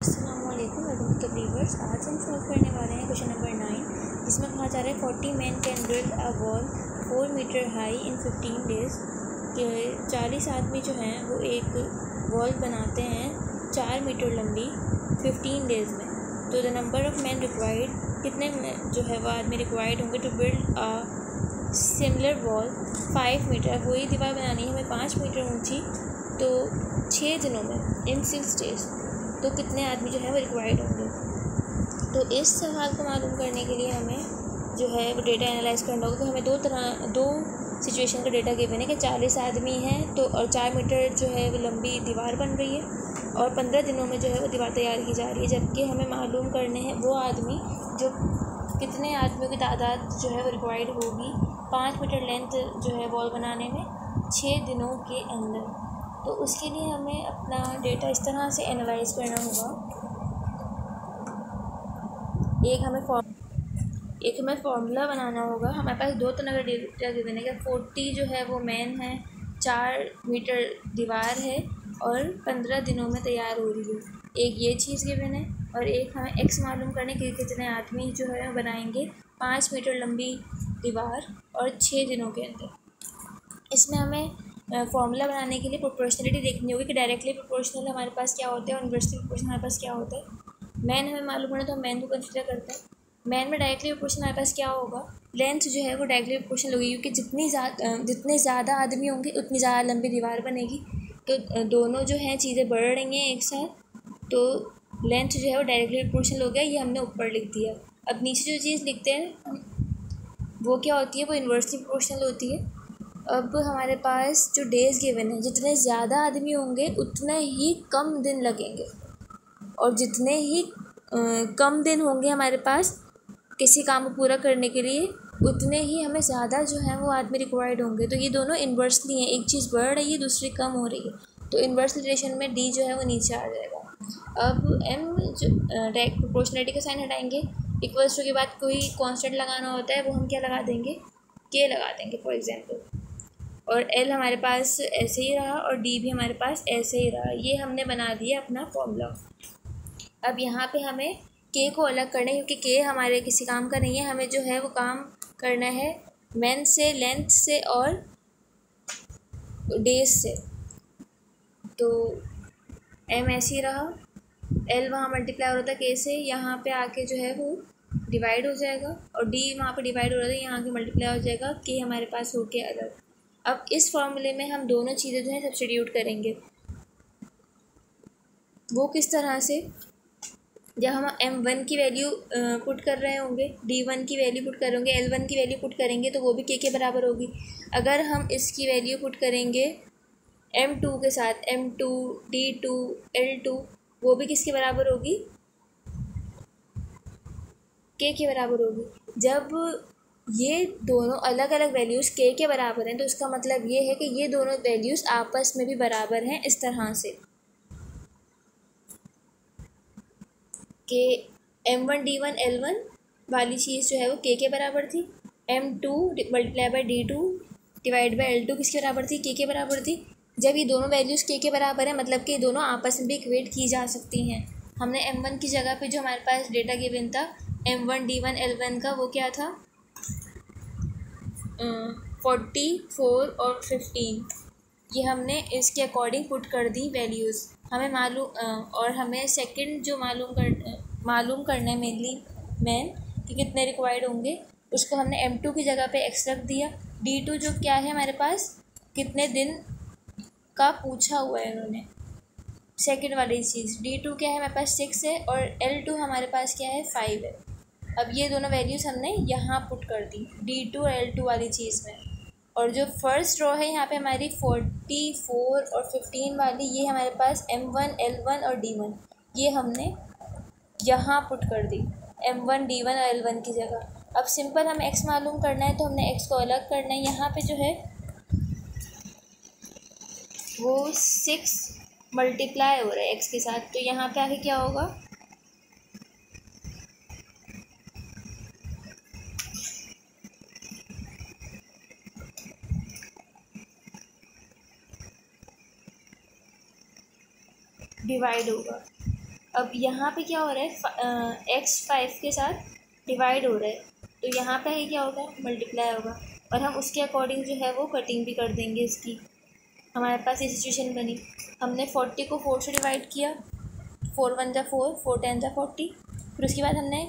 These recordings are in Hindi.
अस्सलामुअलैकुम वेलकम टू व्यूअर्स। आज हम सॉल्व करने वाले हैं क्वेश्चन नंबर 9, जिसमें कहा जा रहा है 40 men can build a wall 4 metre high in 15 days. कि 40 आदमी जो हैं वो एक वॉल बनाते हैं 4 मीटर लंबी 15 डेज़ में। तो the number of man required, कितने जो है वो आदमी रिक्वायर्ड होंगे to build a similar wall 5 metre. वही दीवार बनानी है हमें 5 मीटर ऊँची, तो 6 दिनों में इन 6 डेज। तो कितने आदमी जो है वो रिक्वायर्ड होंगे। तो इस सवाल को मालूम करने के लिए हमें जो है वो डेटा एनालाइज करना होगा। तो हमें दो सिचुएशन का डेटा गिवन है कि 40 आदमी हैं तो और 4 मीटर जो है वो लंबी दीवार बन रही है और 15 दिनों में जो है वो दीवार तैयार की जा रही है। जबकि हमें मालूम करने हैं वो आदमी जो कितने आदमियों की तादाद जो है वो रिक्वायर्ड होगी 5 मीटर लेंथ जो है वॉल बनाने में 6 दिनों के अंदर। तो उसके लिए हमें अपना डेटा इस तरह से एनालाइज करना होगा। एक हमें फार्मूला बनाना होगा। हमारे पास दो तरह का डेटा गिवन है कि 40 जो है वो मैन है, 4 मीटर दीवार है और 15 दिनों में तैयार हो रही है। एक ये चीज़ गिवन है और एक हमें एक्स मालूम करने के कितने आदमी जो है वो बनाएंगे 5 मीटर लंबी दीवार और 6 दिनों के अंदर। इसमें हमें फार्मूला बनाने के लिए प्रोपोर्शनलिटी देखनी होगी कि डायरेक्टली प्रोपोर्शनल हमारे पास क्या होता है और इन्वर्सली प्रोपोर्शनल हमारे पास क्या होता है। मैन हमें मालूम है तो हम मैन को कंसिडर करते हैं। मैन में डायरेक्टली प्रोपोर्शनल हमारे पास क्या होगा, लेंथ जो है वो डायरेक्टली प्रोपोर्शनल होगी, क्योंकि जितने ज़्यादा आदमी होंगे उतनी ज़्यादा लंबी दीवार बनेगी। तो दोनों जो हैं चीज़ें बढ़ रही हैं एक साथ, तो लेंथ जो है वो डायरेक्टली प्रोपोर्शनल हो गया। ये हमने ऊपर लिख दिया। अब नीचे जो चीज़ लिखते हैं वो क्या होती है, वो इन्वर्सली प्रोपोर्शनल होती है। अब हमारे पास जो डेज़ गिवन है, जितने ज़्यादा आदमी होंगे उतने ही कम दिन लगेंगे और जितने ही कम दिन होंगे हमारे पास किसी काम को पूरा करने के लिए, उतने ही हमें ज़्यादा जो है वो आदमी रिक्वायर्ड होंगे। तो ये दोनों इन्वर्सली हैं, एक चीज़ बढ़ रही है दूसरी कम हो रही है। तो इन्वर्स रिलेशन में डी जो है वो नीचे आ जाएगा। अब एम जो डायरेक्ट प्रोपोर्शनलिटी का साइन हटाएंगे, इक्वल्स टू के बाद कोई कांस्टेंट लगाना होता है, वो हम क्या लगा देंगे, के लगा देंगे फॉर एग्जांपल। और एल हमारे पास ऐसे ही रहा और डी भी हमारे पास ऐसे ही रहा। ये हमने बना दिया अपना फॉर्मूला। अब यहाँ पे हमें के को अलग करना है, क्योंकि के हमारे किसी काम का नहीं है। हमें जो है वो काम करना है मैन से, लेंथ से और डेज से। तो एम ऐसे ही रहा, एल वहाँ मल्टीप्लाई हो रहा था के से, यहाँ पे आके जो है वो डिवाइड हो जाएगा और डी वहाँ पे डिवाइड हो रहा था, यहाँ के मल्टीप्लाई हो जाएगा, के हमारे पास हो के अलग। अब इस फॉर्मूले में हम दोनों चीज़ें जो है सब्स्टिट्यूट करेंगे। वो किस तरह से, जब हम m1 की वैल्यू पुट कर रहे होंगे, d1 की वैल्यू पुट कर होंगे, l1 की वैल्यू पुट करेंगे तो वो भी के बराबर होगी। अगर हम इसकी वैल्यू पुट करेंगे m2 के साथ, m2 d2 l2, वो भी किसके बराबर होगी, के बराबर होगी। जब ये दोनों अलग अलग वैल्यूज़ के बराबर हैं तो उसका मतलब ये है कि ये दोनों वैल्यूज़ आपस में भी बराबर हैं। इस तरह से कि m1 d1 l1 वाली चीज़ जो है वो के बराबर थी, m2 multiply by d2 divide by l2 किसके बराबर थी, के बराबर थी। जब ये दोनों वैल्यूज़ के बराबर हैं मतलब कि दोनों आपस में भी इक्वेट की जा सकती हैं। हमने m1 की जगह पे जो हमारे पास डेटा गिवन था m1 d1 l1 का, वो क्या था 44 और 15, ये हमने इसके अकॉर्डिंग पुट कर दी वैल्यूज़। हमें और हमें सेकंड जो मालूम करना है मेनली मैन कि कितने रिक्वायर्ड होंगे, उसको हमने m2 की जगह पे x रख दिया। d2 जो क्या है हमारे पास, कितने दिन का पूछा हुआ है इन्होंने, सेकंड वाली चीज़। d2 क्या है हमारे पास 6 है और l2 हमारे पास क्या है 5 है। अब ये दोनों वैल्यूज़ हमने यहाँ पुट कर दी d2 और l2 वाली चीज़ में। और जो फर्स्ट रो है यहाँ पे हमारी 44 और 15 वाली, ये हमारे पास m1 l1 और d1, ये हमने यहाँ पुट कर दी m1 d1 और l1 की जगह। अब सिंपल हमें x मालूम करना है तो हमने x को अलग करना है। यहाँ पे जो है वो 6 मल्टीप्लाई हो रहा है x के साथ, तो यहाँ पे आगे क्या होगा, डिवाइड होगा। अब यहाँ पे क्या हो रहा है, एक्स 5 के साथ डिवाइड हो रहा है, तो यहाँ पे ही क्या होगा, मल्टीप्लाई होगा, और हम उसके अकॉर्डिंग जो है वो कटिंग भी कर देंगे इसकी। हमारे पास ये सिचुएशन बनी, हमने 40 को 4 से डिवाइड किया, 4 1 जा 4, 4 10 जा 40, फिर उसके बाद हमने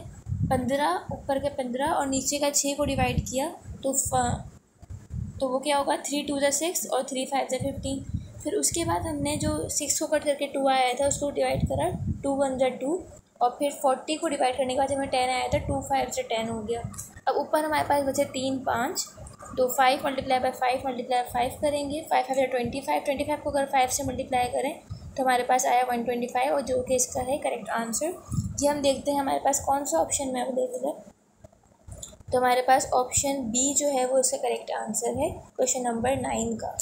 15 ऊपर के 15 और नीचे का 6 को डिवाइड किया, तो वो क्या होगा, 3 2 जा 6 और 3 5 जा 15। फिर उसके बाद हमने जो 6 को कट करके 2 आया था उसको डिवाइड करा, 2 1 जा 2, और फिर 40 को डिवाइड करने के बाद हमें 10 आया था, 2 5 से 10 हो गया। अब ऊपर हमारे पास बचे 3 5, तो 5 मल्टीप्लाई बाई 5 मल्टीप्लाई 5 करेंगे, 5 5 25, 25 को अगर 5 से मल्टीप्लाई करें तो हमारे पास आया 125, और जो कि इसका है करेक्ट आंसर। ये हम देखते हैं हमारे पास कौन सा ऑप्शन में अवेलेबल है, तो हमारे पास ऑप्शन बी जो है वो इसका करेक्ट आंसर है क्वेश्चन नंबर 9 का।